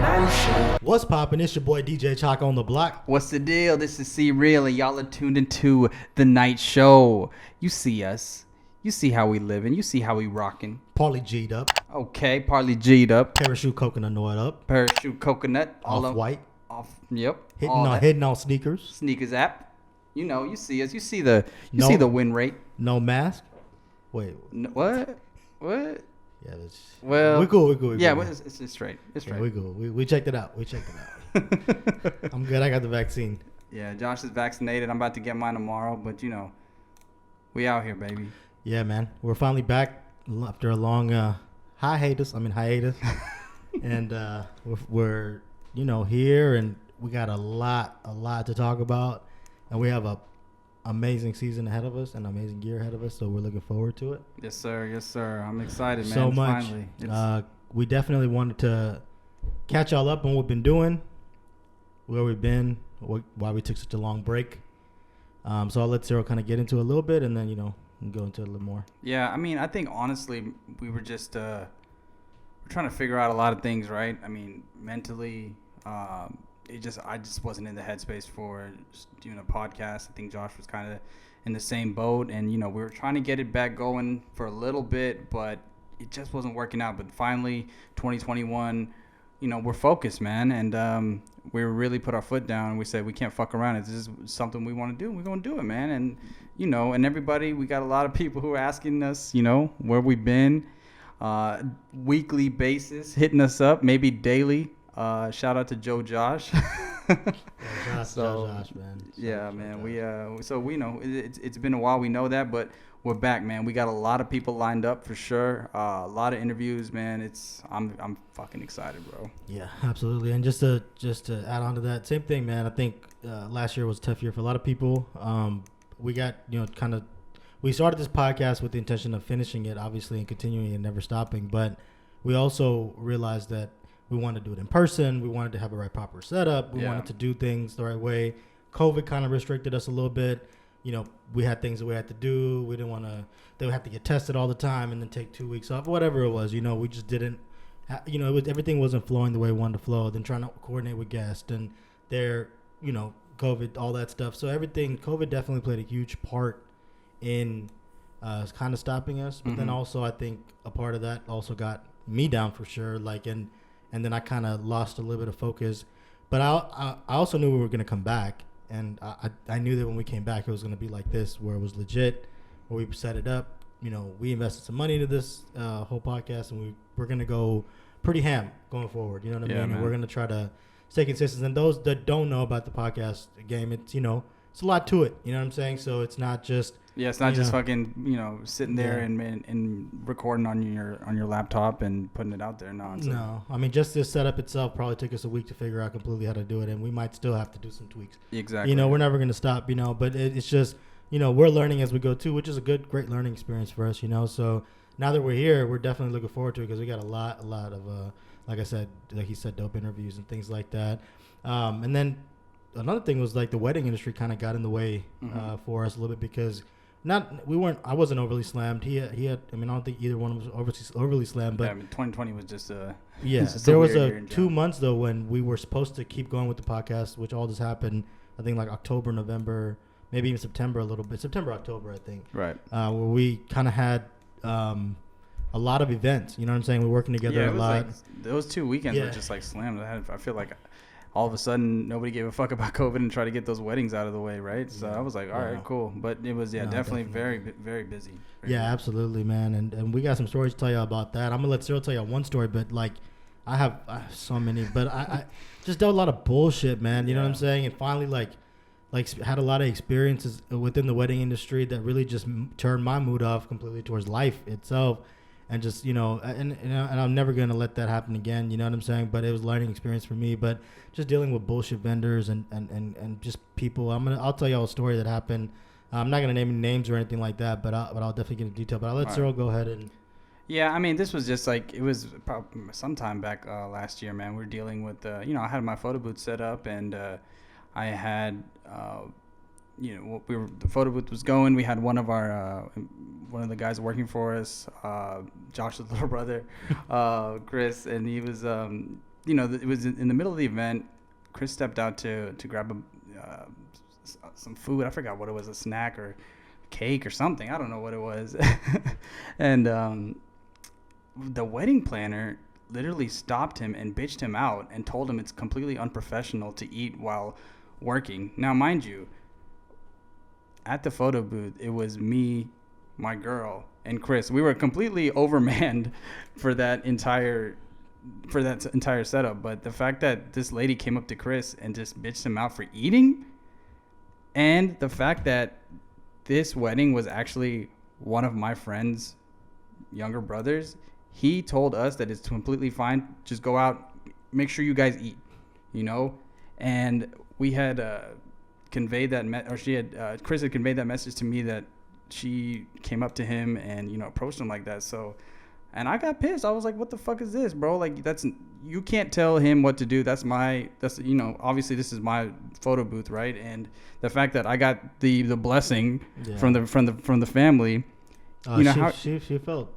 What's poppin'? It's your boy DJ Chalk on the block. What's the deal? This is C Real, and y'all are tuned into the Nite Show. You see us. You see how we living. You see how we rocking. Partly G'd up. Okay, partly G'd up. Parachute coconut oil up. Parachute coconut. Off white. Yep. Hitting on sneakers. Sneakers app. You know, you see us. You see the win rate. No mask. Wait. No, what? Yeah, well, we're cool. Yeah, it's straight. It's straight. Yeah, we're cool. We checked it out. I'm good. I got the vaccine. Yeah, Josh is vaccinated. I'm about to get mine tomorrow, but you know, we out here, baby. Yeah, man. We're finally back after a long hiatus. And we're here, and we got a lot to talk about, and we have a amazing season ahead of us and amazing year ahead of us, so we're looking forward to it. Yes sir. I'm excited, man. So much. Finally. We definitely wanted to catch y'all up on what we've been doing, where we've been, why we took such a long break. So I'll let Cyril kind of get into it a little bit, and then go into it a little more. Yeah, I mean, I think honestly we were just we're trying to figure out a lot of things, right? I mean, mentally, I just wasn't in the headspace for doing a podcast. I think Josh was kind of in the same boat, and we were trying to get it back going for a little bit, but it just wasn't working out. But finally, 2021, we're focused, man, and we really put our foot down. We said we can't fuck around. If this is something we want to do, we're gonna do it, man. And and everybody, we got a lot of people who are asking us, where we've been, weekly basis, hitting us up, maybe daily. Shout out to Josh. Josh, man. Yeah, man. We know it's been a while. We know that, but we're back, man. We got a lot of people lined up for sure. A lot of interviews, man. I'm fucking excited, bro. Yeah, absolutely. And just to add on to that, same thing, man. I think last year was a tough year for a lot of people. We got we started this podcast with the intention of finishing it, obviously, and continuing and never stopping. But we also realized that we wanted to do it in person. We wanted to have a right proper setup. We wanted to do things the right way. COVID kind of restricted us a little bit. We had things that we had to do. We didn't want to. They would have to get tested all the time and then take 2 weeks off. Whatever it was, we just didn't. Everything wasn't flowing the way we wanted to flow. Then trying to coordinate with guests and their, COVID, all that stuff. So COVID definitely played a huge part in kind of stopping us. But then also, I think a part of that also got me down for sure. And then I kind of lost a little bit of focus. But I also knew we were going to come back. And I knew that when we came back, it was going to be like this, where it was legit, where we set it up. We invested some money into this whole podcast, and we're going to go pretty ham going forward. You know what I mean? Man. And we're going to try to stay consistent. And those that don't know about the podcast game, it's a lot to it. You know what I'm saying? So it's not just... Yeah, it's not just fucking, sitting there and recording on your laptop and putting it out there. No, I mean, just this setup itself probably took us a week to figure out completely how to do it, and we might still have to do some tweaks. Exactly. We're never going to stop, but it's just, we're learning as we go too, which is a great learning experience for us, So now that we're here, we're definitely looking forward to it because we got a lot of, like I said, like he said, dope interviews and things like that. And then another thing was the wedding industry kind of got in the way for us a little bit because I wasn't overly slammed. He had. I mean, I don't think either one was overly slammed. But 2020 was just there was 2 months though when we were supposed to keep going with the podcast, which all just happened. I think October, November, maybe even September a little bit. September, October, I think. Right. Where we kind of had a lot of events. You know what I'm saying? We're working together a lot. Those 2 weekends were just slammed. I feel like all of a sudden nobody gave a fuck about COVID and tried to get those weddings out of the way, right? So I was like, all right, cool. But it was definitely very, very busy. Absolutely, man. And we got some stories to tell you about that. I'm gonna let Cyril tell you one story, but I have so many, but I just dealt a lot of bullshit, man. You know what I'm saying? And finally had a lot of experiences within the wedding industry that really just turned my mood off completely towards life itself. And just, and I'm never going to let that happen again. You know what I'm saying? But it was a learning experience for me. But just dealing with bullshit vendors and just people. I'll tell you all a story that happened. I'm not going to name any names or anything like that, but I'll definitely get into detail. But I'll let Cyril go ahead and... Yeah, I mean, this was just it was probably sometime back last year, man. We were dealing with, I had my photo booth set up, and I had... the photo booth was going. We had one of the guys working for us, Josh's little brother, Chris, and he was it was in the middle of the event. Chris stepped out to grab some food. I forgot what it was, a snack or cake or something. I don't know what it was. And the wedding planner literally stopped him and bitched him out and told him it's completely unprofessional to eat while working. Now, mind you, at the photo booth, it was me, my girl, and Chris. We were completely overmanned for that entire setup. But the fact that this lady came up to Chris and just bitched him out for eating, and the fact that this wedding was actually one of my friend's younger brothers, he told us that it's completely fine. Just go out, make sure you guys eat, And we had conveyed that, Chris had conveyed that message to me that she came up to him and, approached him like that. So, and I got pissed. I was like, what the fuck is this, bro? Like, you can't tell him what to do. Obviously this is my photo booth, right? And the fact that I got the blessing from the family, she felt,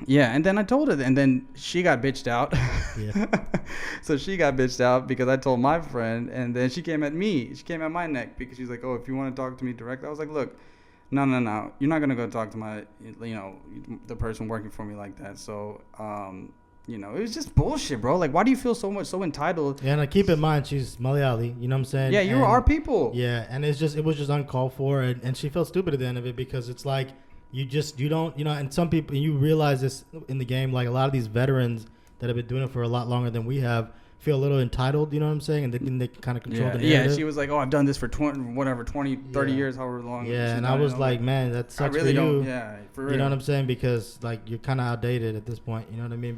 yeah. And then I told her, and then she got bitched out. Yeah. So she got bitched out because I told my friend, and then she came at me. She came at my neck because she's like, oh, if you want to talk to me direct, I was like, look, no. You're not going to go talk to my, the person working for me like that. So, it was just bullshit, bro. Like, why do you feel so entitled? Yeah, and keep in mind, she's Malayali. You know what I'm saying? Yeah, you were our people. Yeah, and it was just uncalled for, and she felt stupid at the end of it because it's like, you don't, and some people, you realize this in the game, like a lot of these veterans that have been doing it for a lot longer than we have feel a little entitled, you know what I'm saying? And they kind of control the narrative. Yeah, she was like, oh, I've done this for 30 years, however long. Yeah, and I was like, man, that sucks I really for you. Don't, yeah, for real. You know what I'm saying? Because, like, you're kind of outdated at this point, you know what I mean?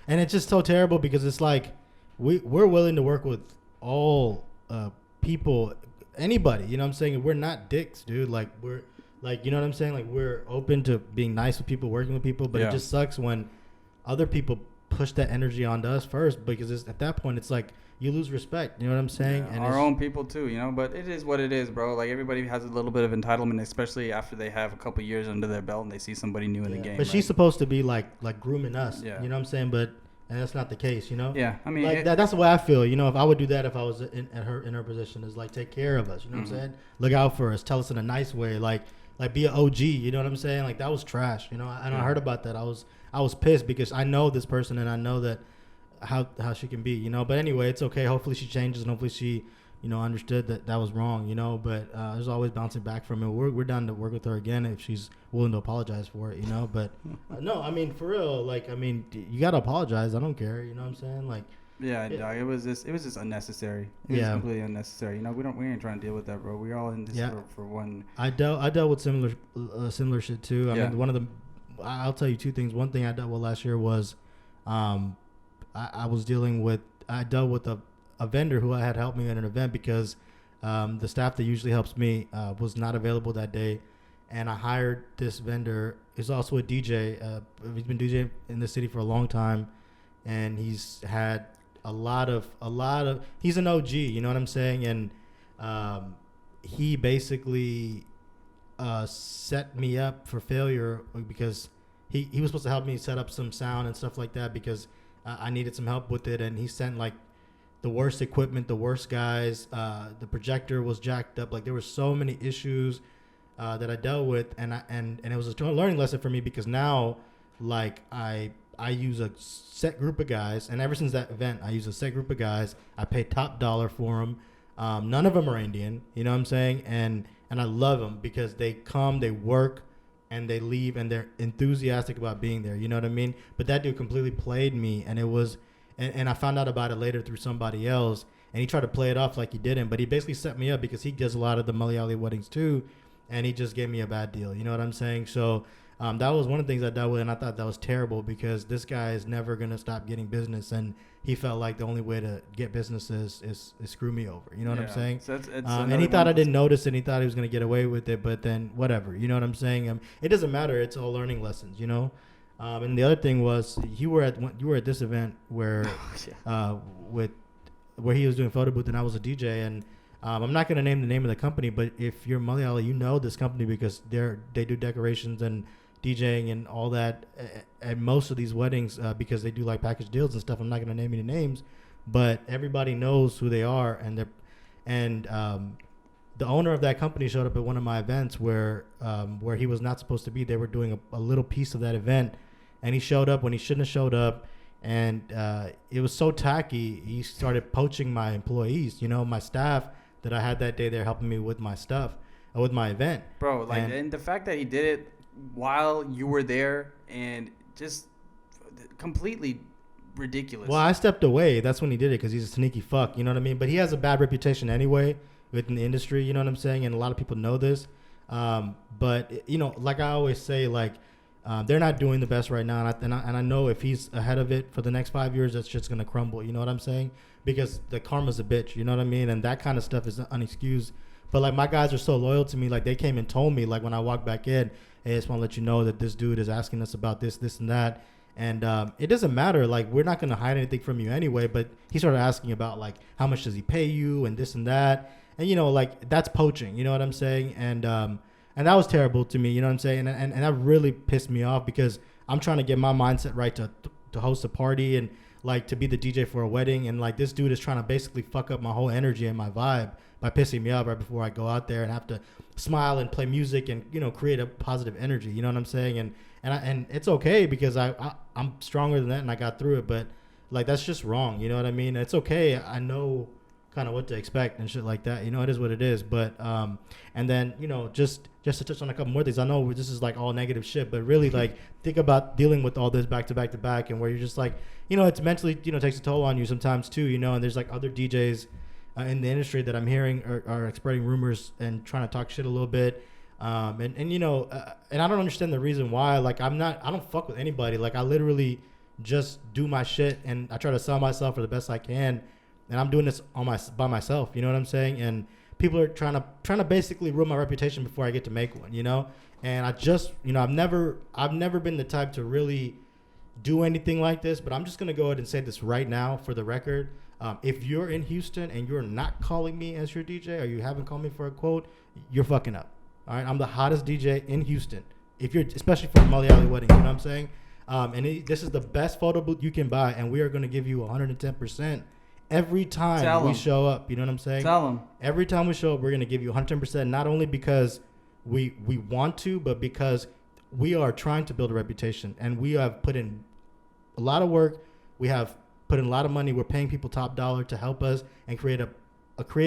And it's just so terrible because it's like, we're willing to work with all people, anybody, you know what I'm saying? And we're not dicks, dude. Like, you know what I'm saying? Like, we're open to being nice with people, working with people, but it just sucks when other people push that energy onto us first because at that point, it's like you lose respect. You know what I'm saying? Yeah, and our own people too, but it is what it is, bro. Like, everybody has a little bit of entitlement, especially after they have a couple years under their belt and they see somebody new in the game. But she's supposed to be like grooming us. Yeah. You know what I'm saying? And that's not the case, Yeah, I mean, like that's the way I feel. If I would do that, if I was in her position, is like take care of us. You know what I'm saying? Look out for us. Tell us in a nice way. Like be an OG. You know what I'm saying? Like, that was trash. And I heard about that. I was pissed because I know this person and I know that how she can be. But anyway, it's okay. Hopefully she changes and hopefully she understood that was wrong. But there's always bouncing back from it. We're down to work with her again if she's willing to apologize for it. But no, I mean, for real. Like, I mean, you gotta apologize. I don't care. You know what I'm saying? Like. Yeah, dog, it was just unnecessary. It was completely unnecessary. We ain't trying to deal with that, bro. We're all in this for one. I dealt with similar shit too. I mean, I'll tell you two things. One thing I dealt with last year was, I dealt with a vendor who I had helped me at an event because the staff that usually helps me was not available that day, and I hired this vendor. He's also a DJ. He's been DJing in the city for a long time, and he's had a lot of he's an OG, you know what I'm saying? And he basically set me up for failure because he was supposed to help me set up some sound and stuff like that because I needed some help with it, and he sent like the worst equipment, the worst guys. The projector was jacked up. Like, there were so many issues that I dealt with, and it was a learning lesson for me because now, like, I use a set group of guys, and ever since that event, I use a set group of guys. I pay top dollar for them. None of them are Indian, you know what I'm saying? And I love them because they come, they work, and they leave, and they're enthusiastic about being there, you know what I mean? But that dude completely played me, and it was, and I found out about it later through somebody else, and he tried to play it off like he didn't, but he basically set me up because he does a lot of the Malayali weddings too, and he just gave me a bad deal, you know what I'm saying? So that was one of the things I dealt with, and I thought that was terrible because this guy is never going to stop getting business, and he felt like the only way to get business is screw me over. You know what I'm saying? So and he thought I didn't notice, and he thought he was going to get away with it, but then whatever. You know what I'm saying? It doesn't matter. It's all learning lessons, And the other thing was you were at this event where where he was doing photo booth and I was a DJ, and I'm not going to name the name of the company, but if you're Malayali, you know this company because they do decorations and DJing and all that at most of these weddings because they do like package deals and stuff. I'm not going to name any names, but everybody knows who they are, and the owner of that company showed up at one of my events where he was not supposed to be. They were doing a little piece of that event, and he showed up when he shouldn't have showed up, and it was so tacky. He started poaching my employees, my staff that I had that day there helping me with my stuff, with my event. Bro, and the fact that he did it while you were there and just completely ridiculous. Well, I stepped away. That's when he did it because he's a sneaky fuck. You know what I mean? But he has a bad reputation anyway within the industry. You know what I'm saying? And a lot of people know this. But like I always say, they're not doing the best right now, and I know if he's ahead of it for the next 5 years, that's just gonna crumble. You know what I'm saying? Because the karma's a bitch. You know what I mean? And that kind of stuff is unexcused. But my guys are so loyal to me. They came and told me when I walked back in, hey, I just want to let you know that this dude is asking us about this, and that. And it doesn't matter. We're not gonna hide anything from you anyway. But he started asking about how much does he pay you and this and that. And that's poaching. You know what I'm saying? And that was terrible to me. You know what I'm saying? And that really pissed me off because I'm trying to get my mindset right to host a party and to be the DJ for a wedding. And this dude is trying to basically fuck up my whole energy and my vibe by pissing me off right before I go out there and have to smile and play music and create a positive energy. You know what I'm saying? And it's okay because I'm stronger than that and I got through it. But that's just wrong. You know what I mean? It's okay. I know kind of what to expect and shit like that. It is what it is. But and then just to touch on a couple more things. I know this is all negative shit, but really think about dealing with all this back to back to back, and where you're just it's mentally takes a toll on you sometimes too. And there's other DJs in the industry that I'm hearing are spreading rumors and trying to talk shit a little bit. And I don't understand the reason why. I don't fuck with anybody. I literally just do my shit and I try to sell myself for the best I can. And I'm doing this by myself. You know what I'm saying? And people are trying to basically ruin my reputation before I get to make one. And I just I've never been the type to really do anything like this. But I'm just gonna go ahead and say this right now for the record. If you're in Houston and you're not calling me as your DJ, or you haven't called me for a quote, you're fucking up. All right, I'm the hottest DJ in Houston. If you're, especially for a Malayali wedding, you know what I'm saying? This is the best photo booth you can buy, and we are going to give you 110% every time we show up. You know what I'm saying? Tell them. Every time we show up, we're going to give you 110%, not only because we want to, but because we are trying to build a reputation, and we have put in a lot of work. We have put in a lot of money. We're paying people top dollar to help us and create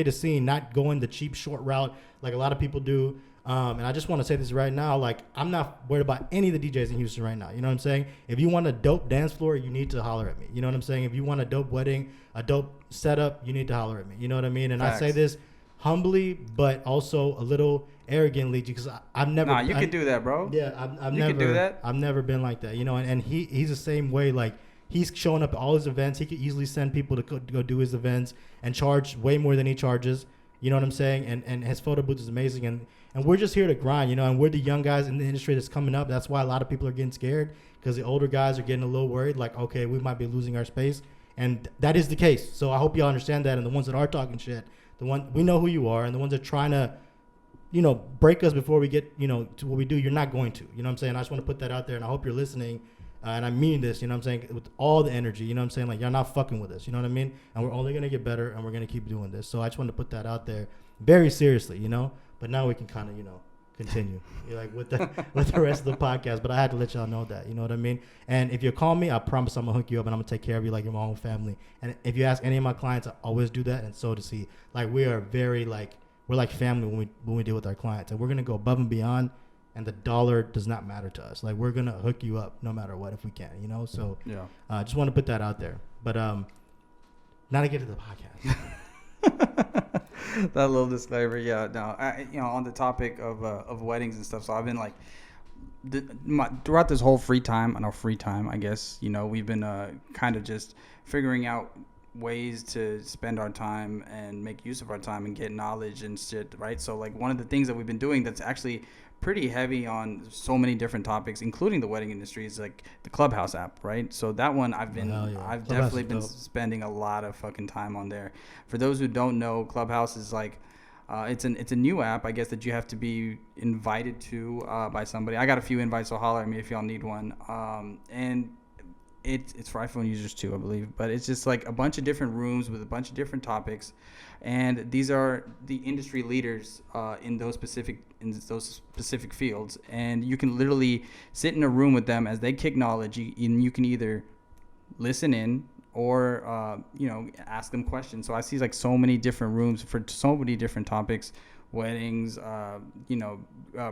a scene, not going the cheap short route like a lot of people do. And I just want to say this right now, I'm not worried about any of the DJs in Houston right now. You know what I'm saying? If you want a dope dance floor, you need to holler at me. You know what I'm saying? If you want a dope wedding, a dope setup, you need to holler at me. You know what I mean? And Facts. I say this humbly, but also a little arrogantly, because I've never. Nah, you can do that, bro. Yeah, I've never. Can do that. I've never been like that. And he's the same way. He's showing up at all his events. He could easily send people to go do his events and charge way more than he charges. You know what I'm saying? And his photo booth is amazing. And we're just here to grind, and we're the young guys in the industry that's coming up. That's why a lot of people are getting scared, because the older guys are getting a little worried, okay, we might be losing our space. And that is the case. So I hope y'all understand that. And the ones that are talking shit, we know who you are. And the ones that are trying to, break us before we get, to what we do, you're not going to. You know what I'm saying? I just want to put that out there, and I hope you're listening. And I mean this, you know what I'm saying, with all the energy, you know what I'm saying? You're not fucking with us, you know what I mean? And we're only going to get better, and we're going to keep doing this. So I just want to put that out there very seriously, But now we can kind of, continue with the rest of the podcast. But I had to let y'all know that, you know what I mean? And if you call me, I promise I'm going to hook you up, and I'm going to take care of you like you're my own family. And if you ask any of my clients, I always do that, and so does he. We are very, we're like family when we deal with our clients. And we're going to go above and beyond. And the dollar does not matter to us. We're going to hook you up no matter what if we can, So yeah, just want to put that out there. But now to get to the podcast. That little disclaimer, yeah. No, on the topic of weddings and stuff. So I've been throughout this whole free time, I guess, we've been kind of just figuring out ways to spend our time and make use of our time and get knowledge and shit, right? So one of the things that we've been doing that's actually pretty heavy on so many different topics, including the wedding industry, is the Clubhouse app, right? So that one I've definitely been spending a lot of fucking time on there. For those who don't know, Clubhouse is it's a new app, I guess, that you have to be invited to by somebody. I got a few invites, so holler at me if y'all need one. And It's for iPhone users too, I believe. But it's just like a bunch of different rooms with a bunch of different topics, and these are the industry leaders in those specific fields. And you can literally sit in a room with them as they kick knowledge, and you can either listen in or ask them questions. So I see like so many different rooms for so many different topics: weddings,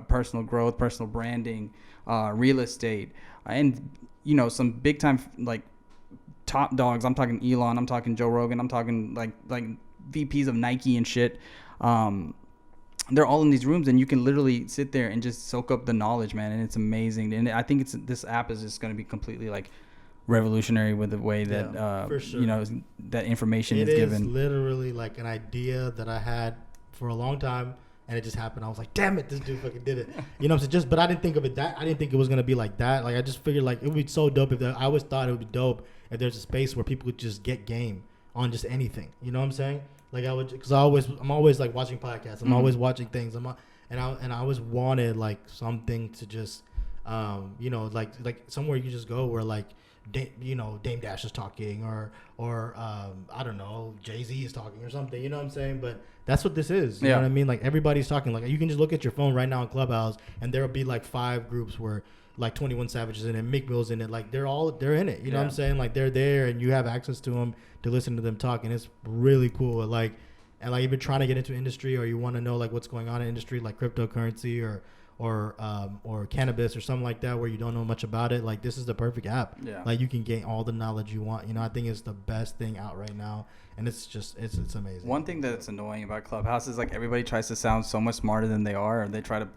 personal growth, personal branding, real estate, and some big time like top dogs. I'm talking Elon, I'm talking Joe Rogan, I'm talking like VPs of Nike and shit. They're all in these rooms, and you can literally sit there and just soak up the knowledge, man. And it's amazing. And I think this app is just going to be completely like revolutionary with the way that for sure. That information is given. It is literally like an idea that I had for a long time, and it just happened. I was like, damn it, this dude fucking did it. You know what I'm saying? But I didn't think of it I didn't think it was gonna be like that. Like I just figured like it would be so dope I always thought it would be dope if there's a space where people could just get game on just anything. You know what I'm saying? Like I'm always like watching podcasts. I'm always watching things. And I always wanted like something to just like somewhere you just go where like Dame Dash is talking or I don't know, Jay-Z is talking or something, you know what I'm saying? But that's what this is. You know what I mean? Like everybody's talking. Like you can just look at your phone right now on Clubhouse and there'll be like 5 groups where like 21 Savage is in it, Meek Mill's in it. Like they're in it. You know what I'm saying? Like they're there and you have access to them to listen to them talk, and it's really cool. And like if you're trying to get into industry or you want to know like what's going on in industry like cryptocurrency or cannabis or something like that where you don't know much about it, like this is the perfect app. Like you can gain all the knowledge you want. I think it's the best thing out right now, and it's just it's amazing. One thing that's annoying about Clubhouse is like everybody tries to sound so much smarter than they are, or they try to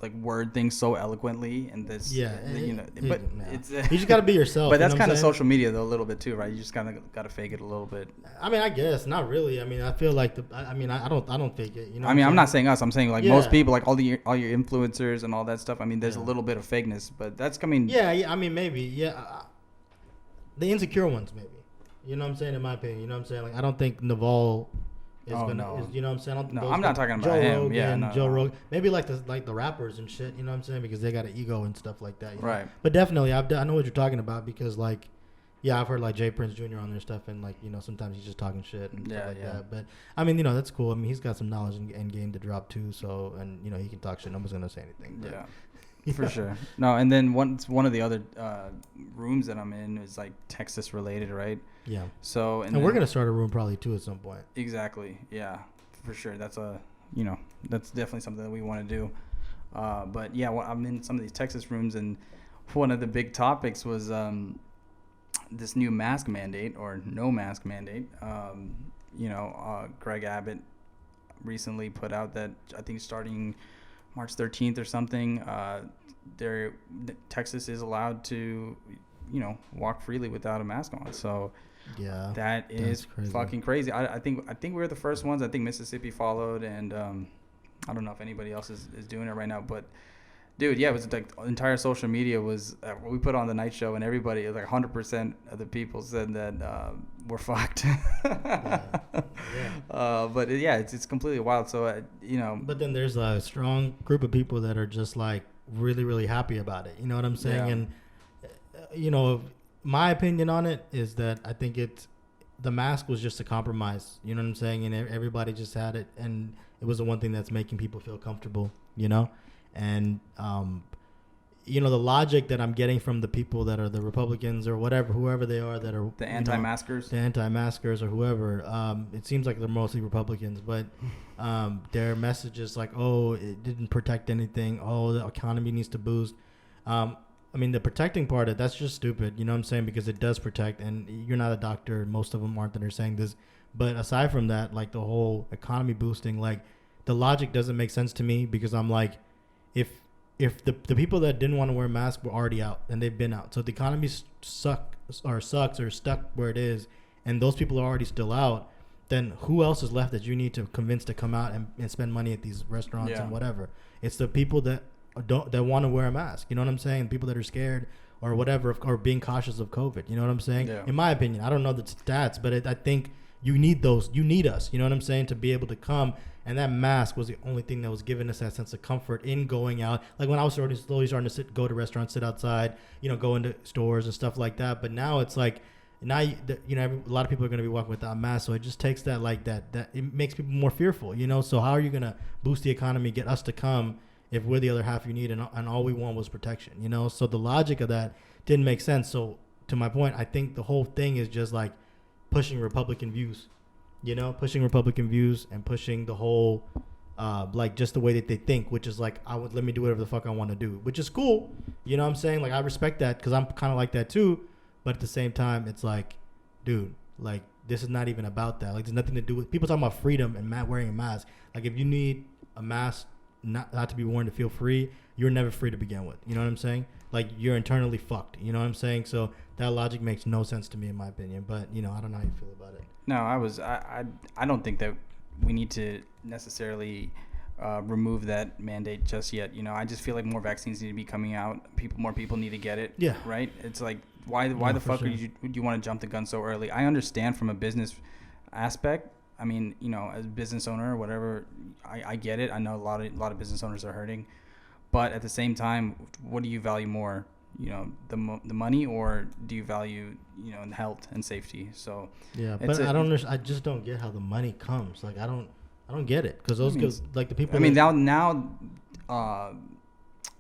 like word things so eloquently, and this but it's you just got to be yourself. But that's kind of social media though a little bit too, right? You just kind of got to fake it a little bit. I mean, I guess not really. I mean, I feel like I don't fake it. I'm not saying us. I'm saying like most people, like all your influencers and all that stuff. I mean, there's a little bit of fakeness, but that's coming. Yeah. I mean, maybe. The insecure ones, maybe. You know what I'm saying? In my opinion, you know what I'm saying? Like, I don't think Naval is you know what I'm saying? I'm not talking about him. Joe Rogan. Maybe like the rappers and shit. You know what I'm saying? Because they got an ego and stuff like that. Right. Know? But definitely, I know what you're talking about because like. Yeah, I've heard like Jay Prince Jr. on their stuff, and like sometimes he's just talking shit and stuff like that. But I mean, that's cool. I mean, he's got some knowledge and game to drop too. So and he can talk shit. No one's gonna say anything. But, for sure. No, and then one of the other rooms that I'm in is like Texas related, right? Yeah. So and we're gonna start a room probably too at some point. Exactly. Yeah, for sure. That's that's definitely something that we want to do. But yeah, I'm in some of these Texas rooms, and one of the big topics was this new mask mandate or no mask mandate. Greg Abbott recently put out that I think starting March 13th or something, Texas is allowed to, walk freely without a mask on. So yeah, that is fucking crazy. I think we're the first ones. I think Mississippi followed, and I don't know if anybody else is doing it right now, but. Dude, yeah, it was like entire social media was we put on the Nite show, and everybody, like 100% of the people said that we're fucked. But it's completely wild. So But then there's a strong group of people that are just like really, really happy about it. You know what I'm saying? Yeah. And my opinion on it is that I think the mask was just a compromise. You know what I'm saying? And everybody just had it, and it was the one thing that's making people feel comfortable. And, the logic that I'm getting from the people that are the Republicans or whoever they are that are the anti-maskers, or whoever, it seems like they're mostly Republicans, but their message is like, oh, it didn't protect anything. Oh, the economy needs to boost. I mean, the protecting part that's just stupid. You know what I'm saying? Because it does protect, and you're not a doctor. Most of them aren't that are saying this. But aside from that, like the whole economy boosting, like the logic doesn't make sense to me because I'm like, if the people that didn't want to wear masks were already out and they've been out, so the economy sucks or stuck where it is, and those people are already still out, then who else is left that you need to convince to come out and spend money at these restaurants and whatever? It's the people that want to wear a mask. You know what I'm saying? People that are scared or whatever, or being cautious of COVID. You know what I'm saying? Yeah. In my opinion, I don't know the stats, but I think you need those. You need us. You know what I'm saying? To be able to come. And that mask was the only thing that was giving us that sense of comfort in going out. Like when I was already slowly starting to go to restaurants, sit outside, go into stores and stuff like that. But now it's like, now a lot of people are going to be walking without masks. So it just takes that it makes people more fearful. So how are you going to boost the economy, get us to come if we're the other half you need, and all we want was protection? So the logic of that didn't make sense. So to my point, I think the whole thing is just like pushing Republican views. Pushing Republican views and pushing the whole, just the way that they think, which is like, let me do whatever the fuck I want to do, which is cool. You know what I'm saying? Like, I respect that because I'm kind of like that too. But at the same time, it's like, dude, like, this is not even about that. Like, there's nothing to do with people talking about freedom and wearing a mask. Like, if you need a mask not to be worn to feel free, you're never free to begin with. You know what I'm saying? Like, you're internally fucked. You know what I'm saying? So that logic makes no sense to me, in my opinion. But, I don't know how you feel about it. No, I don't think that we need to necessarily remove that mandate just yet. I just feel like more vaccines need to be coming out. More people need to get it. Yeah. Right? It's like, why the fuck do you want to jump the gun so early? I understand from a business aspect. I mean, as a business owner or whatever, I get it. I know a lot of business owners are hurting. But at the same time, what do you value more? The money, or do you value health and safety? So yeah, but I just don't get how the money comes. Like, I don't get it, because those like the people. I mean, now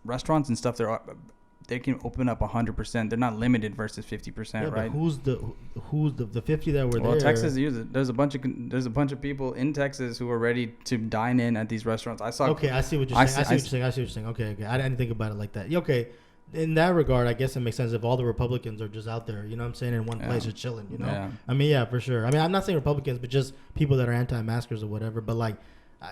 restaurants and stuff, they can open up 100%. They're not limited versus 50%, right? But who's the 50 that were there? Well, Texas, there's a bunch of people in Texas who are ready to dine in at these restaurants. I saw. Okay, I see what you're saying. I see what you're saying. Okay, I didn't think about it like that. Okay. In that regard, I guess it makes sense if all the Republicans are just out there, you know what I'm saying, in one place, just chilling, Yeah. I mean, yeah, for sure. I mean, I'm not saying Republicans, but just people that are anti-maskers or whatever. But like,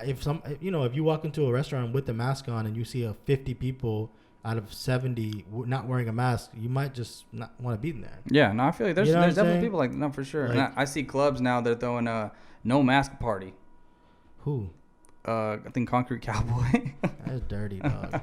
if you walk into a restaurant with a mask on and you see 50 people out of 70 not wearing a mask, you might just not want to be in there. Yeah, no, I feel like there's definitely people like, no, for sure. Like, I see clubs now that are throwing a no mask party. Who? I think Concrete Cowboy. That's dirty, dog.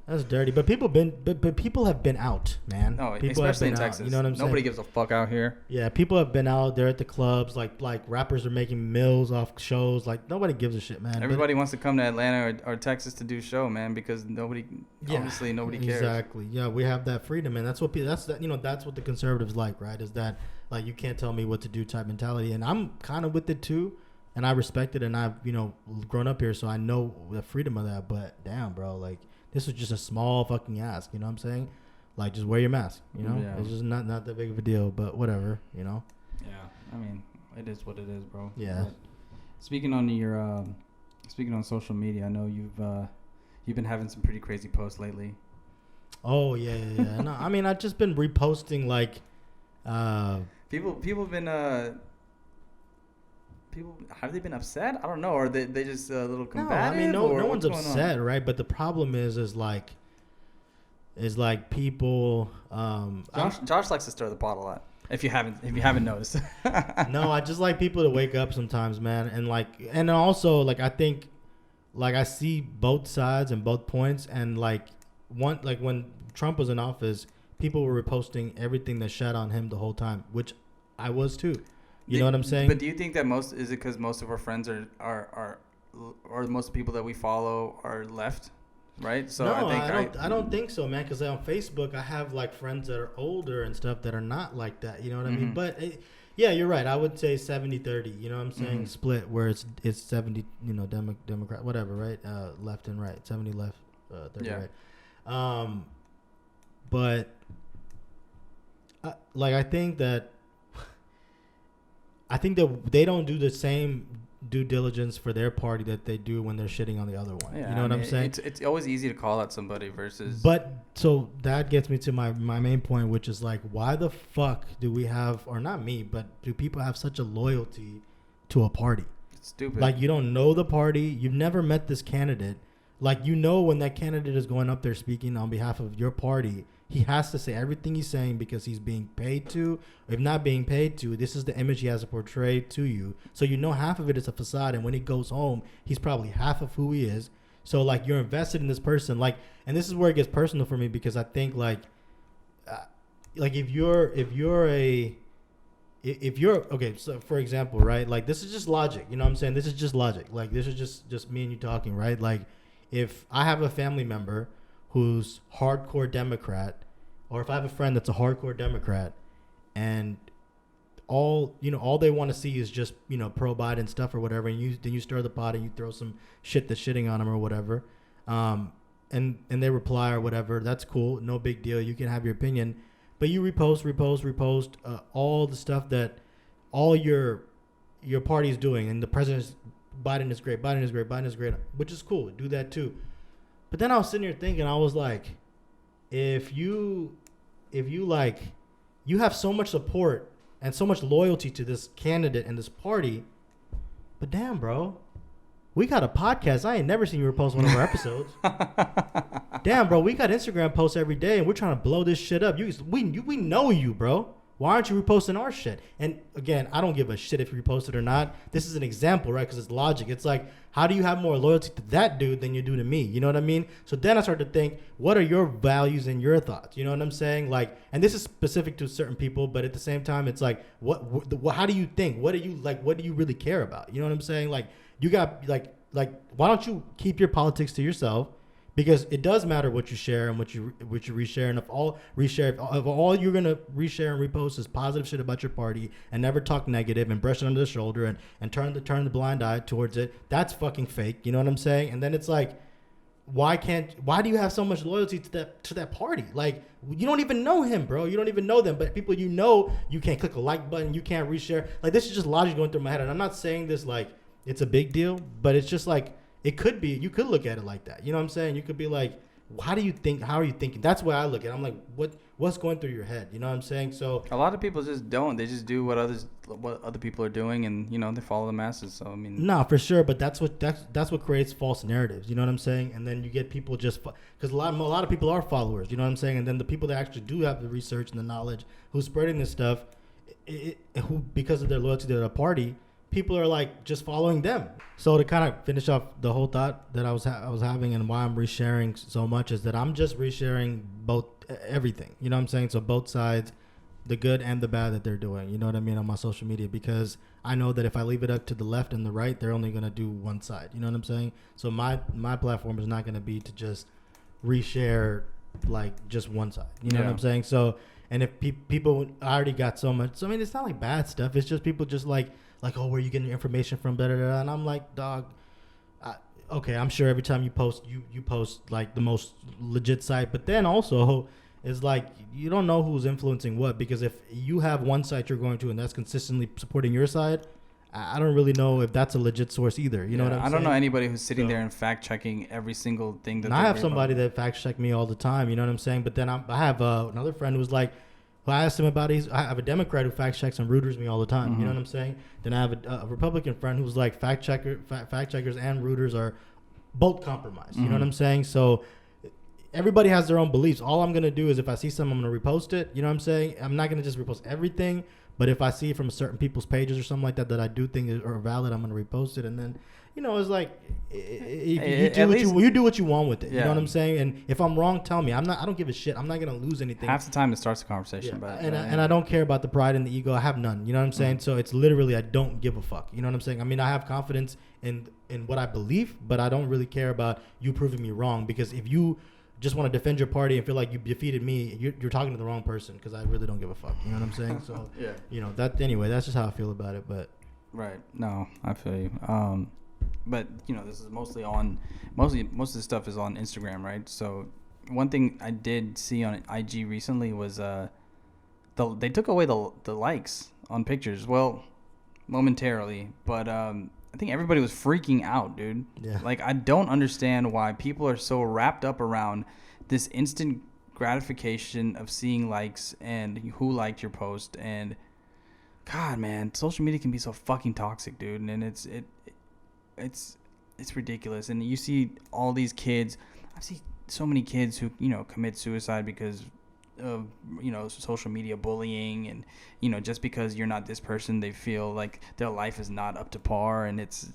That's dirty, but people have been out, man. No, people especially in Texas. You know what I'm saying? Nobody gives a fuck out here. Yeah, people have been out. They're at the clubs. Like rappers are making mills off shows. Like, nobody gives a shit, man. Everybody wants to come to Atlanta or Texas to do show, man, because obviously nobody cares. Exactly. Yeah, we have that freedom, and that's what that's what the conservatives like, right? Is that like, you can't tell me what to do type mentality, and I'm kind of with it too, and I respect it, and I've grown up here, so I know the freedom of that. But damn, bro, like, this was just a small fucking ask, you know what I'm saying? Like, just wear your mask, Yeah. It's just not that big of a deal, but whatever, Yeah, I mean, it is what it is, bro. Yeah. But speaking on social media, I know you've been having some pretty crazy posts lately. Oh yeah. No, I mean, I've just been reposting like, people have been have they been upset? I don't know. Or they just a little combative? No, I mean, no one's upset, right? But the problem is like people. Josh likes to stir the pot a lot. If you haven't noticed. No, I just like people to wake up sometimes, man, and also like, I think, like, I see both sides and both points, and like when Trump was in office, people were reposting everything that shat on him the whole time, which I was too. You know what I'm saying? But do you think that is it because most of our friends are or most people that we follow are left, right? So no, I don't think so, man. Because on Facebook, I have like friends that are older and stuff that are not like that. You know what I mean? But yeah, you're right. I would say 70-30. You know what I'm saying? Split where it's 70, Democrat, whatever, right? Left and right, 70 left, 30 right. But like, I think that they don't do the same due diligence for their party that they do when they're shitting on the other one. Yeah, you know what I'm saying? It's always easy to call out somebody versus. But so that gets me to my main point, which is like, why the fuck do we have, or not me, but do people have such a loyalty to a party? It's stupid. Like, you don't know the party. You've never met this candidate. Like, when that candidate is going up there speaking on behalf of your party, he has to say everything he's saying because he's being paid to. If not being paid to, this is the image he has to portray to you. So half of it is a facade, and when he goes home, he's probably half of who he is. So like, you're invested in this person, like, and this is where it gets personal for me, because I think like if you're if you're okay, so for example, right, like this is just logic, you know what I'm saying? This is just logic. Like this is just me and you talking, right? Like if I have a family member who's hardcore Democrat, or if I have a friend that's a hardcore Democrat, and all they want to see is just pro Biden stuff or whatever, and you stir the pot and you throw some shit that's shitting on them or whatever, and they reply or whatever, that's cool, no big deal, you can have your opinion, but you repost all the stuff that all your party's doing, and the president's Biden is great, which is cool, do that too. But then I was sitting here thinking, I was like, if you like, you have so much support and so much loyalty to this candidate and this party, but damn, bro, we got a podcast. I ain't never seen you repost one of our episodes. Damn, bro, we got Instagram posts every day, and we're trying to blow this shit up. We know you, bro. Why aren't you reposting our shit? And again, I don't give a shit if you repost it or not. This is an example, right? Because it's logic. It's like, how do you have more loyalty to that dude than you do to me? You know what I mean? So then I started to think, what are your values and your thoughts? You know what I'm saying? Like, and this is specific to certain people, but at the same time, it's like, how do you think? What do you like? What do you really care about? You know what I'm saying? Like, you got like, why don't you keep your politics to yourself? Because it does matter what you share and what you reshare, and if all you're gonna reshare and repost is positive shit about your party and never talk negative and brush it under the shoulder and turn the blind eye towards it, that's fucking fake. You know what I'm saying? And then it's like, why do you have so much loyalty to that party? Like, you don't even know him, bro. You don't even know them, but people you can't click a like button, you can't reshare. Like, this is just logic going through my head, and I'm not saying this like it's a big deal, but it's just like, it could be, you could look at it like that. You know what I'm saying? You could be like, how do you think? How are you thinking? That's why I look at it. I'm like, what's going through your head? You know what I'm saying? So a lot of people just don't. They just do what other people are doing, and they follow the masses. So I mean, no, for sure. But that's what creates false narratives. You know what I'm saying? And then you get people just because a lot of people are followers. You know what I'm saying? And then the people that actually do have the research and the knowledge, who's spreading this stuff, who because of their loyalty to the party, people are like just following them. So to kind of finish off the whole thought that I was having and why I'm resharing so much is that I'm just resharing both everything. You know what I'm saying? So both sides, the good and the bad that they're doing. You know what I mean, on my social media, because I know that if I leave it up to the left and the right, they're only gonna do one side. You know what I'm saying? So my platform is not gonna be to just reshare like just one side. You know what I'm saying? So and if people already got so much, so I mean, it's not like bad stuff. It's just people just like, oh, where are you getting your information from? Blah, blah, blah. And I'm like, dog, okay, I'm sure every time you post, you post like the most legit site. But then also, it's like, you don't know who's influencing what. Because if you have one site you're going to and that's consistently supporting your side, I don't really know if that's a legit source either. You know what I'm saying? I don't know anybody who's sitting there and fact checking every single thing that. And I have somebody that fact check me all the time. You know what I'm saying? But then I have another friend who's like, well, I asked him about I have a Democrat who fact checks and rooters me all the time. Mm-hmm. You know what I'm saying? Then I have a Republican friend who's like fact checkers and rooters are both compromised. Mm-hmm. You know what I'm saying? So everybody has their own beliefs. All I'm gonna do is if I see something, I'm gonna repost it. You know what I'm saying? I'm not gonna just repost everything, but if I see it from certain people's pages or something like that I do think are valid, I'm gonna repost it. And then, it's like you do what you want with it. Yeah. You know what I'm saying? And if I'm wrong, tell me. I don't give a shit. I'm not gonna lose anything. Half the time it starts a conversation, but and I don't care about the pride and the ego. I have none. You know what I'm saying? So it's literally I don't give a fuck. You know what I'm saying? I mean, I have confidence in what I believe, but I don't really care about you proving me wrong, because if you just want to defend your party and feel like you defeated me, you're talking to the wrong person, because I really don't give a fuck. You know what I'm saying? So anyway, that's just how I feel about it. But right, no, I feel you. But this is most of the stuff is on Instagram, right? So one thing I did see on IG recently was they took away the likes on pictures. Well, momentarily, but I think everybody was freaking out, dude. Yeah. Like, I don't understand why people are so wrapped up around this instant gratification of seeing likes and who liked your post. And God, man, social media can be so fucking toxic, dude. And it's ridiculous. And you see all these kids. I see so many kids who commit suicide because of social media bullying, and just because you're not this person, they feel like their life is not up to par, and it's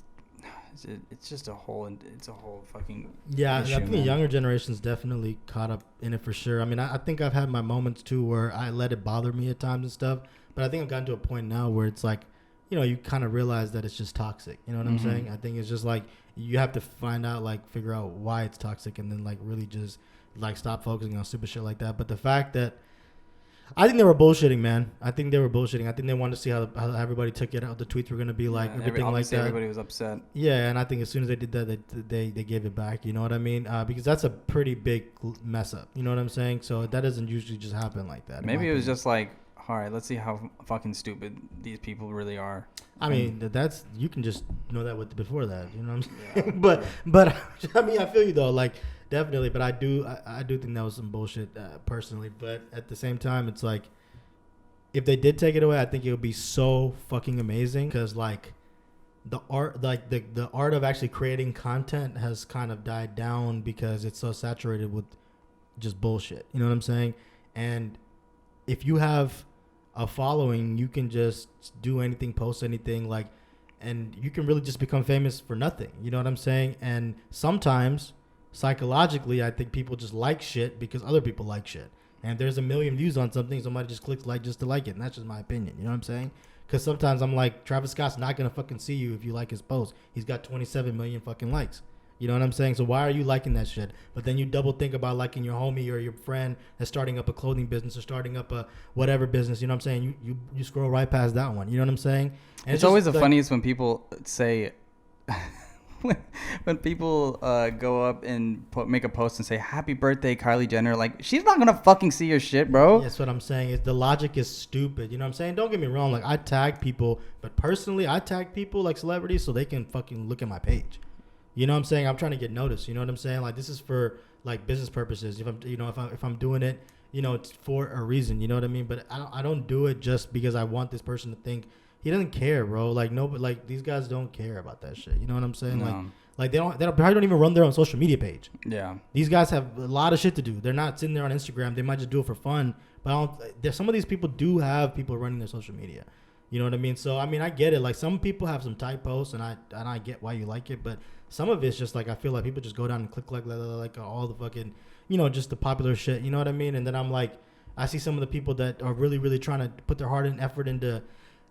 It's just it's a whole fucking Yeah, issue, I think the man. younger generation's definitely caught up in it for sure. I mean, I think I've had my moments too where I let it bother me at times and stuff, but I think I've gotten to a point now where it's like, you kind of realize that it's just toxic. You know what I'm Mm-hmm. saying? I think it's just like you have to find out, like, figure out why it's toxic, and then like really just like stop focusing on stupid shit like that. But the fact that I think they were bullshitting, man. I think they were bullshitting. I think they wanted to see how everybody took it, how the tweets were gonna be like, everything like Obviously that. everybody was upset. Yeah, and I think as soon as they did that, they gave it back. You know what I mean? Because that's a pretty big mess up. You know what I'm saying? So that doesn't usually just happen like that. Maybe it was just like, all right, let's see how fucking stupid these people really are. I mean, that's you can just know that with before that. You know what I'm Yeah, saying? but I mean, I feel you though. Like definitely, but I do think that was some bullshit personally. But at the same time, it's like if they did take it away, I think it would be so fucking amazing because like the art, like the art of actually creating content has kind of died down because it's so saturated with just bullshit. You know what I'm saying? And if you have a following, you can just do anything, post anything, like, and you can really just become famous for nothing. You know what I'm saying? And sometimes psychologically, I think people just like shit because other people like shit. And if there's a million views on something, somebody just clicks like just to like it. And that's just my opinion. You know what I'm saying? Because sometimes I'm like, Travis Scott's not going to fucking see you if you like his post. He's got 27 million fucking likes. You know what I'm saying? So why are you liking that shit? But then you double think about liking your homie or your friend that's starting up a clothing business or starting up a whatever business. You know what I'm saying? You scroll right past that one. You know what I'm saying? And it's always the funniest when people say, when people go up and make a post and say, happy birthday, Kylie Jenner. Like, she's not going to fucking see your shit, bro. That's what I'm saying. Is the logic is stupid. You know what I'm saying? Don't get me wrong. Like, I tag people, but personally, I tag people like celebrities so they can fucking look at my page. You know what I'm saying? I'm trying to get noticed. You know what I'm saying? Like, this is for like business purposes. If I'm doing it, it's for a reason. You know what I mean? But I don't do it just because I want this person to think he doesn't care, bro. Like like these guys don't care about that shit. You know what I'm saying? No. Like they probably don't even run their own social media page. Yeah. These guys have a lot of shit to do. They're not sitting there on Instagram. They might just do it for fun. But some of these people do have people running their social media. You know what I mean? So I mean, I get it. Like some people have some tight posts, and I get why you like it, but some of it's just like I feel like people just go down and click like all the fucking, just the popular shit. You know what I mean? And then I'm like, I see some of the people that are really, really trying to put their heart and effort into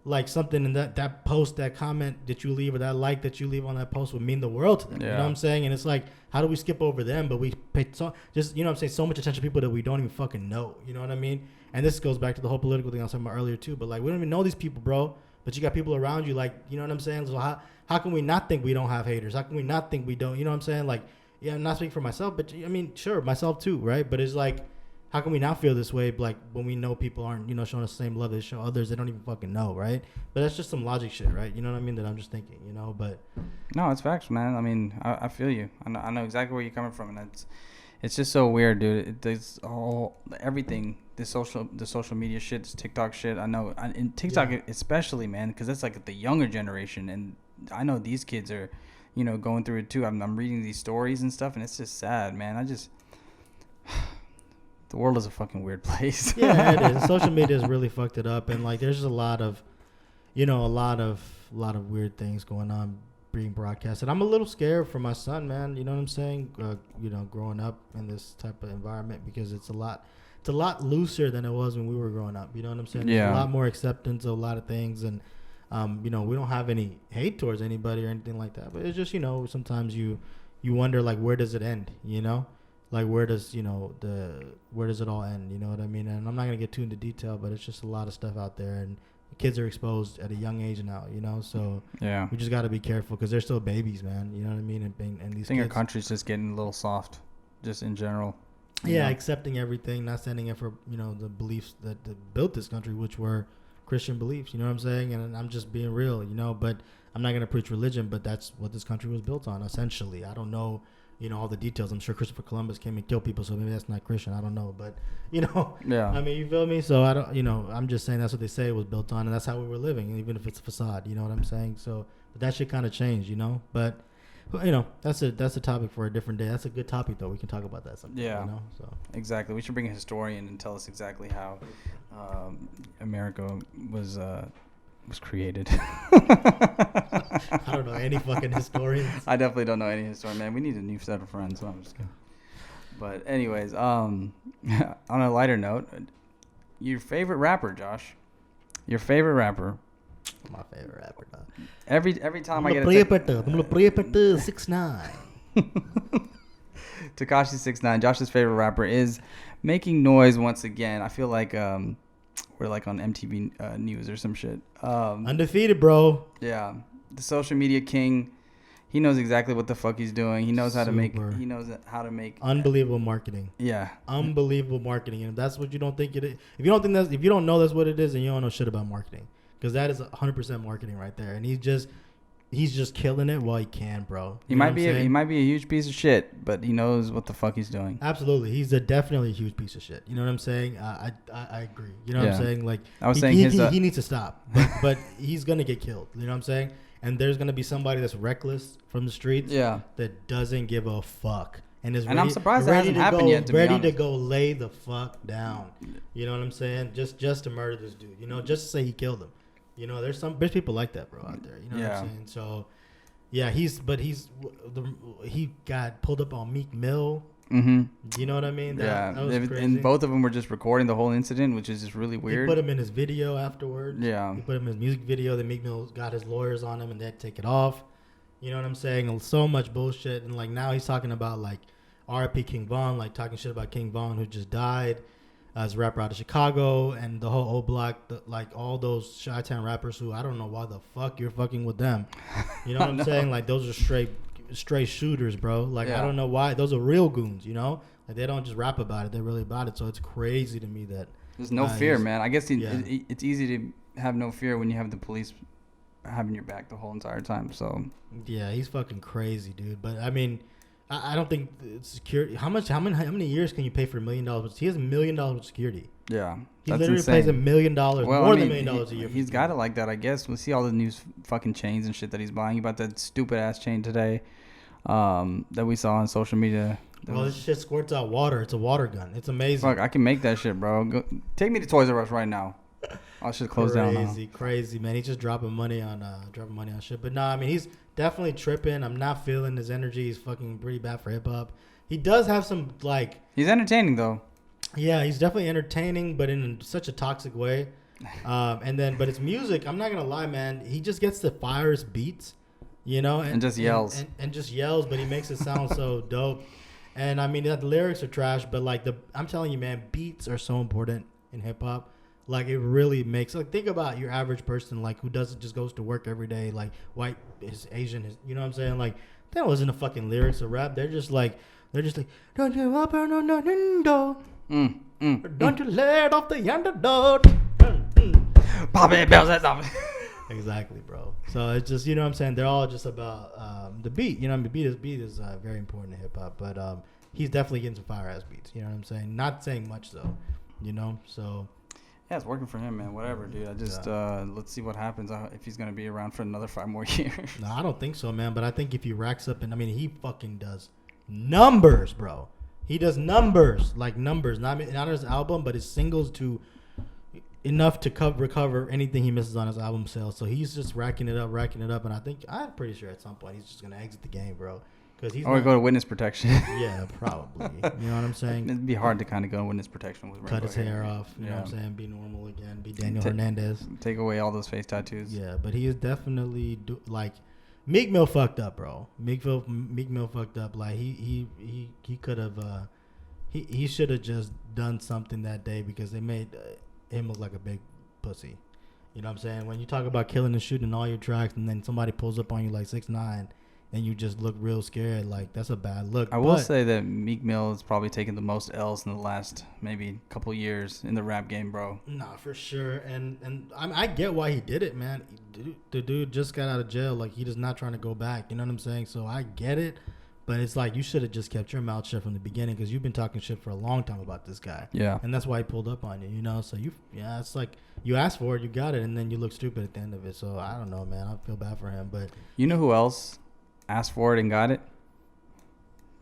like something, and that post, that comment that you leave, or that like that you leave on that post would mean the world to them. Yeah. You know what I'm saying? And it's like, how do we skip over them? But we pay so much attention to people that we don't even fucking know. You know what I mean? And this goes back to the whole political thing I was talking about earlier too. But like, we don't even know these people, bro. But you got people around you, like, you know what I'm saying? So how can we not think we don't have haters? How can we not think we don't? You know what I'm saying? Like, yeah, I'm not speaking for myself, but I mean, sure, myself too, right? But it's like, how can we not feel this way? Like when we know people aren't, showing us the same love they show others, they don't even fucking know, right? But that's just some logic shit, right? You know what I mean? That I'm just thinking, But No, it's facts, man. I mean, I feel you. I know exactly where you're coming from, and it's just so weird, dude. There's everything, the social media shit, this TikTok shit. I know, and TikTok especially, man, because that's like the younger generation, and I know these kids are, going through it too. I'm reading these stories and stuff, and it's just sad, man. The world is a fucking weird place. Yeah, it is. Social media has really fucked it up, and like, there's just a lot of weird things going on being broadcasted. I'm a little scared for my son, man. You know what I'm saying? Growing up in this type of environment, because it's a lot looser than it was when we were growing up. You know what I'm saying? Yeah. There's a lot more acceptance of a lot of things, and we don't have any hate towards anybody or anything like that. But it's just, sometimes you wonder, like, where does it end? Like, where does it all end? You know what I mean? And I'm not gonna get too into detail, but it's just a lot of stuff out there, and kids are exposed at a young age now. So Yeah. we just got to be careful because they're still babies, man. You know what I mean? And these I think our kids, country's just getting a little soft, just in general. accepting everything, not standing in for the beliefs that built this country, which were Christian beliefs. You know what I'm saying? And I'm just being real, But I'm not gonna preach religion, but that's what this country was built on, essentially. I don't know. All the details. I'm sure Christopher Columbus came and killed people, so maybe that's not Christian. I don't know, but Yeah. I mean, you feel me? So I don't, I'm just saying that's what they say it was built on, and that's how we were living, even if it's a facade. You know what I'm saying? So, but that shit kind of changed, But that's a topic for a different day. That's a good topic though. We can talk about that sometime. Yeah. So Exactly. We should bring a historian and tell us exactly how America was was created? I don't know any fucking historians. I definitely don't know any historian, man. We need a new set of friends. So I'm just kidding. But anyways, on a lighter note, your favorite rapper, Josh. Your favorite rapper. My favorite rapper, dog. Every time I get a 6ix9ine. Tekashi 6ix9ine, Josh's favorite rapper, is making noise once again. I feel like we're like on MTV News or some shit. Undefeated, bro. Yeah, the social media king. He knows exactly what the fuck he's doing. He knows how to make. He knows how to make unbelievable marketing. Yeah, unbelievable marketing. And if that's what you don't think it is, if you don't know that's what it is, then you don't know shit about marketing, because that is 100% marketing right there. And he's just killing it while he can, bro. He might be a huge piece of shit, but he knows what the fuck he's doing. Absolutely, he's definitely a huge piece of shit. You know what I'm saying? I agree. You know what I'm saying? Like he needs to stop, but he's gonna get killed. You know what I'm saying? And there's gonna be somebody that's reckless from the streets. Yeah. That doesn't give a fuck. And I'm surprised that hasn't happened yet. Ready to go lay the fuck down. You know what I'm saying? Just to murder this dude. You know, just to say he killed him. You know, there's people like that, bro, out there. You know what I'm saying? So, yeah, he got pulled up on Meek Mill. Mm-hmm. You know what I mean? That was crazy. And both of them were just recording the whole incident, which is just really weird. He put him in his video afterwards. Yeah. He put him in his music video. Then Meek Mill got his lawyers on him, and they had to take it off. You know what I'm saying? So much bullshit. And, like, now he's talking about, like, R.I.P. King Von, like, talking shit about King Von, who just died as a rapper out of Chicago, and the whole O Block, like, all those Chi-Town rappers who I don't know why the fuck you're fucking with them. You know what I'm saying? Like, those are straight shooters, bro. Like, I don't know why. Those are real goons, you know? Like, they don't just rap about it. They're really about it. So it's crazy to me that there's no fear, man. I guess it's easy to have no fear when you have the police having your back the whole entire time. So yeah, he's fucking crazy, dude. But I mean, I don't think security. How many years can you pay for $1 million? He has $1 million of security. Yeah, he literally pays $1 million, more than $1 million a year. He's got it like that, I guess. We'll see all the new fucking chains and shit that he's buying. He bought that stupid ass chain today that we saw on social media. Well, this shit squirts out water. It's a water gun. It's amazing. Fuck, I can make that shit, bro. Take me to Toys R Us right now. I should close down now. Crazy, man. He's just dropping money on shit. But nah, I mean, he's definitely tripping. I'm not feeling his energy. He's fucking pretty bad for hip hop. He does have some, like, he's entertaining though. Yeah, he's definitely entertaining, but in such a toxic way. But it's music. I'm not gonna lie, man. He just gets the fires beats, you know, and just yells and just yells, but he makes it sound so dope. And I mean, the lyrics are trash, but like I'm telling you, man, beats are so important in hip hop. Like, it really makes, like, think about your average person, like, who just goes to work every day, like, white, is Asian, you know what I'm saying? Like, they don't listen to fucking lyrics or rap. They're just like, don't you up or no window. Don't you let off the underdog. Bobby bells that stuff. Exactly, bro. So it's just, you know what I'm saying? They're all just about the beat. You know, the beat is very important in hip hop, but he's definitely getting some fire ass beats. You know what I'm saying? Not saying much though, you know. So yeah, it's working for him, man. Whatever, dude. I just let's see what happens if he's gonna be around for another 5 more years. No, I don't think so, man. But I think if he racks up, and I mean, he fucking does numbers, bro. He does numbers, like numbers. Not his album, but his singles to enough to recover anything he misses on his album sales. So he's just racking it up, and I'm pretty sure at some point he's just gonna exit the game, bro. Because he's go to witness protection. Yeah, probably. You know what I'm saying? It'd be hard to kind of go to witness protection with cut his hair off. You know what I'm saying? Be normal again. Be Daniel Hernandez. Take away all those face tattoos. Yeah, but he is definitely like Meek Mill fucked up, bro. Meek Mill fucked up. Like he could have he should have just done something that day, because they made him look like a big pussy. You know what I'm saying? When you talk about killing and shooting all your tracks, and then somebody pulls up on you like 6ix9ine, and you just look real scared, like, that's a bad look. I will say that Meek Mill has probably taken the most L's in the last maybe couple years in the rap game, bro. Nah, for sure. And I get why he did it, man. The dude just got out of jail. Like, he is not trying to go back. You know what I'm saying? So I get it. But it's like, you should have just kept your mouth shut from the beginning, because you've been talking shit for a long time about this guy. Yeah. And that's why he pulled up on you, you know? So, it's like, you asked for it, you got it, and then you look stupid at the end of it. So, I don't know, man. I feel bad for him. But you know who else asked for it and got it?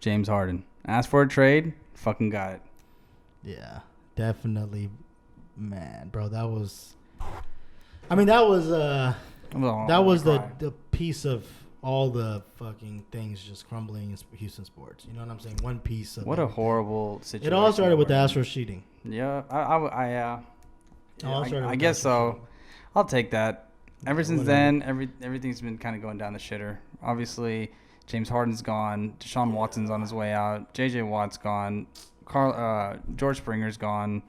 James Harden. Asked for a trade, fucking got it. Yeah, definitely. Man, bro, that was... I mean, that was cry. the piece of all the fucking things just crumbling in Houston sports. You know what I'm saying? One piece of What a horrible situation. It all started with the Astros cheating. Yeah, I guess so. Cheating. I'll take that. Ever since whatever. then, everything's been kind of going down the shitter. Obviously, James Harden's gone. Deshaun Watson's on his way out. J.J. Watt's gone. George Springer's gone.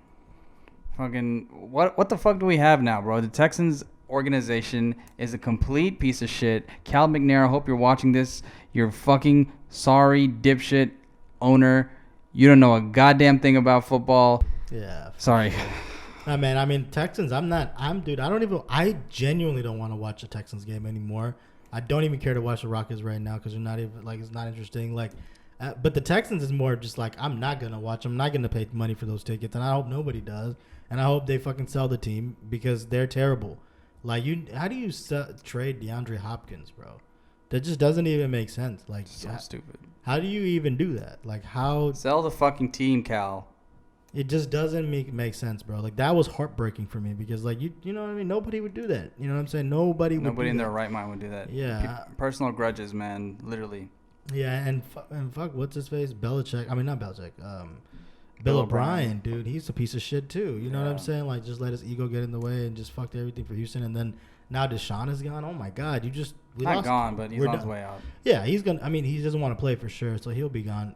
Fucking what the fuck do we have now, bro? The Texans organization is a complete piece of shit. Cal McNair, I hope you're watching this. You're fucking sorry, dipshit owner. You don't know a goddamn thing about football. Yeah. Sorry. Sure. Nah, man. I mean, Texans. I genuinely don't want to watch a Texans game anymore. I don't even care to watch the Rockets right now because they're not even like it's not interesting. Like, but the Texans is more just like I'm not gonna watch. I'm not gonna pay money for those tickets, and I hope nobody does. And I hope they fucking sell the team because they're terrible. Like how do you trade DeAndre Hopkins, bro? That just doesn't even make sense. Like So stupid. How do you even do that? Like how Sell the fucking team, Cal. it just doesn't make sense, bro. Like that was heartbreaking for me because like you know what I mean. Nobody would do that. You know what I'm saying? Nobody in their right mind would do that. Yeah. Personal grudges, man. Literally. Yeah, and fuck, what's his face? Belichick. I mean, not Belichick. Bill O'Brien, dude. He's a piece of shit too. You know what I'm saying? Like, just let his ego get in the way and just fucked everything for Houston. And then now Deshaun is gone. Oh my God, we Not lost. gone, but he's on his way out. Yeah, he's gonna. I mean, he doesn't want to play for sure, so he'll be gone.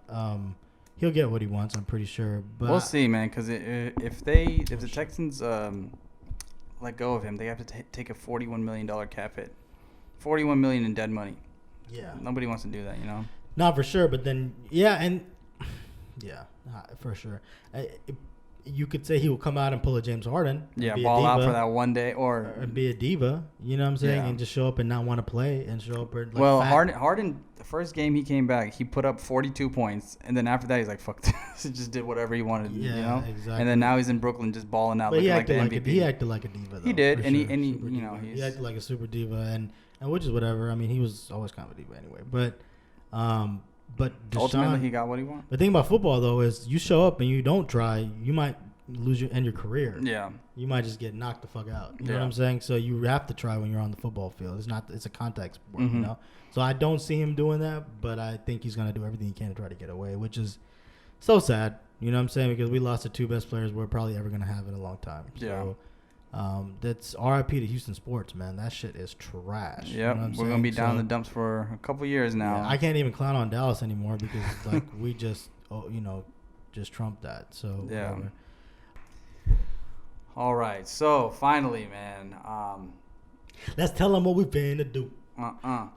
He'll get what he wants. I'm pretty sure. But we'll see, man. Because if the Texans let go of him, they have to take a $41 million cap hit. $41 million in dead money. Yeah. Nobody wants to do that, you know. Not for sure, but then for sure. You could say he will come out and pull a James Harden. Yeah, ball out for that one day or be a diva. You know what I'm saying? Yeah. And just show up and not want to play and show up. Like well, fat. Harden, the first game he came back, he put up 42 points, and then after that he's like, "Fuck this!" He just did whatever he wanted. Yeah, you know. exactly. And then now he's in Brooklyn just balling out, But looking like the MVP. he acted like a diva. Though, he did, and sure. he acted like a super diva, and which is whatever. I mean, he was always kind of a diva anyway. But Deshaun, ultimately he got what he wanted. The thing about football though is you show up and you don't try, you might lose your career. Yeah. You might just get knocked the fuck out. You know what I'm saying? So you have to try when you're on the football field. It's a contact sport, you know? So I don't see him doing that, but I think he's going to do everything he can to try to get away, which is so sad. You know what I'm saying? Because we lost the two best players we're probably ever going to have in a long time. So that's RIP to Houston sports, man. That shit is trash. Yep. You know we're going to be down in the dumps for a couple years now. Yeah, I can't even clown on Dallas anymore because like we just, just trumped that. So yeah. Whatever. All right, so finally, man. Let's tell them what we finna do.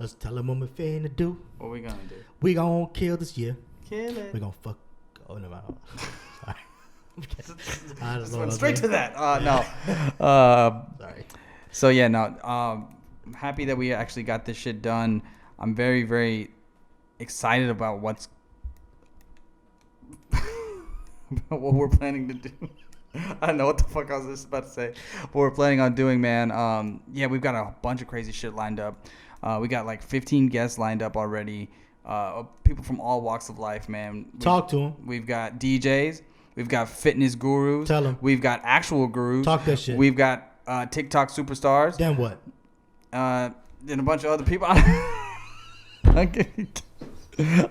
Let's tell them what we finna do. What we gonna do? We gonna kill this year. Kill it. We gonna fuck. Oh no, sorry. I just went straight to that. No. Sorry. So yeah, no. I'm happy that we actually got this shit done. I'm very, very excited about what we're planning to do. I don't know what the fuck I was just about to say. What we're planning on doing, man. We've got a bunch of crazy shit lined up. We got like 15 guests lined up already. People from all walks of life, man. Talk to them. We've got DJs. We've got fitness gurus. Tell them. We've got actual gurus. Talk that shit. We've got TikTok superstars. Then what? And a bunch of other people. I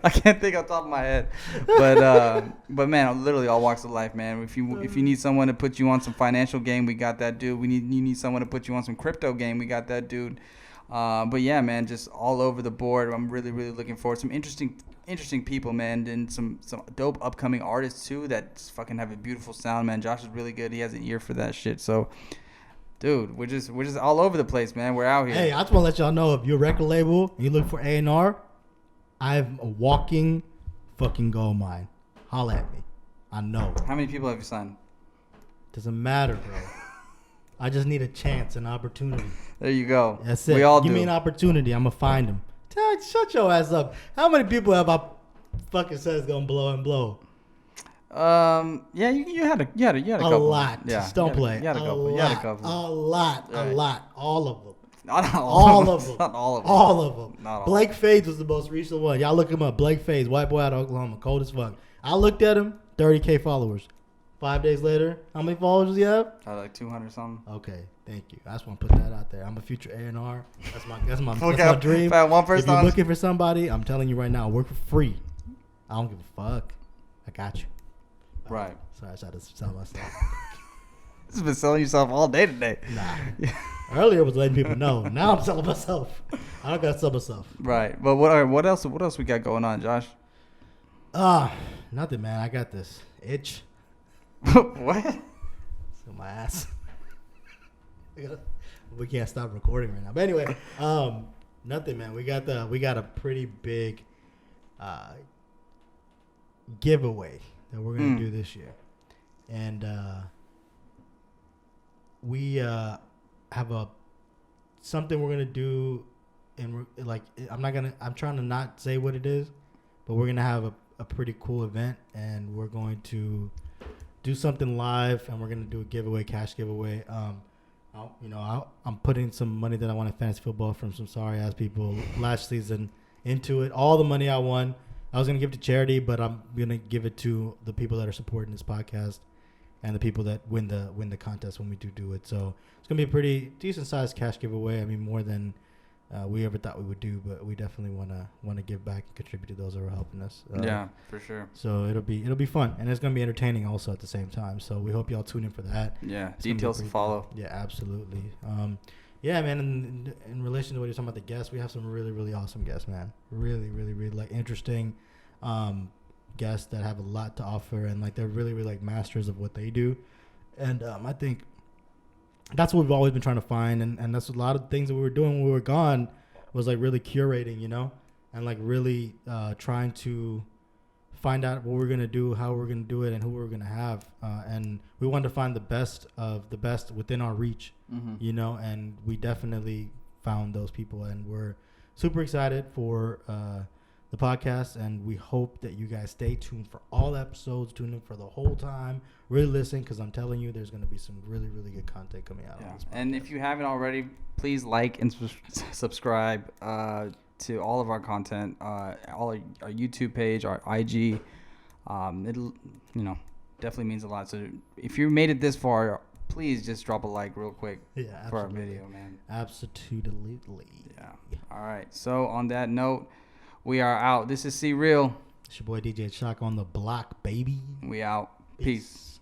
can't think off the top of my head, but man, literally all walks of life, man. If you need someone to put you on some financial game, we got that dude. You need someone to put you on some crypto game, we got that dude. But yeah, man, just all over the board. I'm really, really looking forward. Some interesting people, man, and some dope upcoming artists too that just fucking have a beautiful sound, man. Josh is really good. He has an ear for that shit. So, dude, we're just all over the place, man. We're out here. Hey, I just want to let y'all know if you're a record label and you look for A&R, I'm a walking fucking gold mine. Holla at me. I know. How many people have you signed? Doesn't matter, bro. I just need a chance, an opportunity. There you go. That's it. We all Give do. me an opportunity. I'm going to find them. Shut your ass up. How many people have I fucking said it's going to blow and blow? Yeah, you had a couple. A lot. Yeah, Just don't play. You had a couple. You had a couple. A lot. Right. A lot. All of them. Not All of them. Not all of them. All of them. Not all. Blake Fades was the most recent one. Y'all look him up. Blake Fades, white boy out of Oklahoma, cold as fuck. I looked at him, 30K followers. 5 days later, how many followers do you have? Like 200 something. Okay, thank you. I just want to put that out there. I'm a future A&R. That's my dream. One person if you're looking for somebody, I'm telling you right now, work for free. I don't give a fuck. I got you. Right. Sorry, I tried to sell myself. This has been selling yourself all day today. Nah. Earlier I was letting people know. Now I'm selling myself. I don't gotta sell myself. Right. But what else we got going on, Josh? Nothing, man. I got this itch. What? So my ass. We can't stop recording right now. But anyway, nothing, man. We got a pretty big giveaway that we're gonna do this year, and we have something we're gonna do, and I'm trying to not say what it is, but we're gonna have a pretty cool event, and we're going to do something live, and we're gonna do a giveaway, cash giveaway. I'm putting some money that I won in fantasy football from some sorry ass people last season into it. All the money I won, I was gonna give to charity, but I'm gonna give it to the people that are supporting this podcast and the people that win the contest when we do it. So it's gonna be a pretty decent sized cash giveaway. I mean, more than we ever thought we would do, but we definitely wanna give back and contribute to those that are helping us. Yeah, for sure. So it'll be fun, and it's gonna be entertaining also at the same time. So we hope y'all tune in for that. Yeah, details to follow. Yeah, absolutely. Yeah, man. In relation to what you're talking about, the guests, we have some really, really awesome guests, man. Really, really, really like interesting guests that have a lot to offer, and like they're really, really like masters of what they do. And I think that's what we've always been trying to find, and that's a lot of things that we were doing when we were gone was like really curating, and like really trying to find out what we're gonna do, how we're gonna do it, and who we're gonna have. And we wanted to find the best of the best within our reach, and we definitely found those people, and we're super excited for the podcast, and we hope that you guys stay tuned for all episodes, tune in for the whole time, really listen, because I'm telling you there's going to be some really, really good content coming out on this podcast. And if you haven't already, please like and subscribe to all of our content, all our YouTube page, our IG. It'll definitely means a lot. So if you made it this far, please just drop a like real quick for our video, man. Absolutely. Yeah. All right. So on that note, we are out. This is C Real. It's your boy DJ Shock on the block, baby. We out. Peace.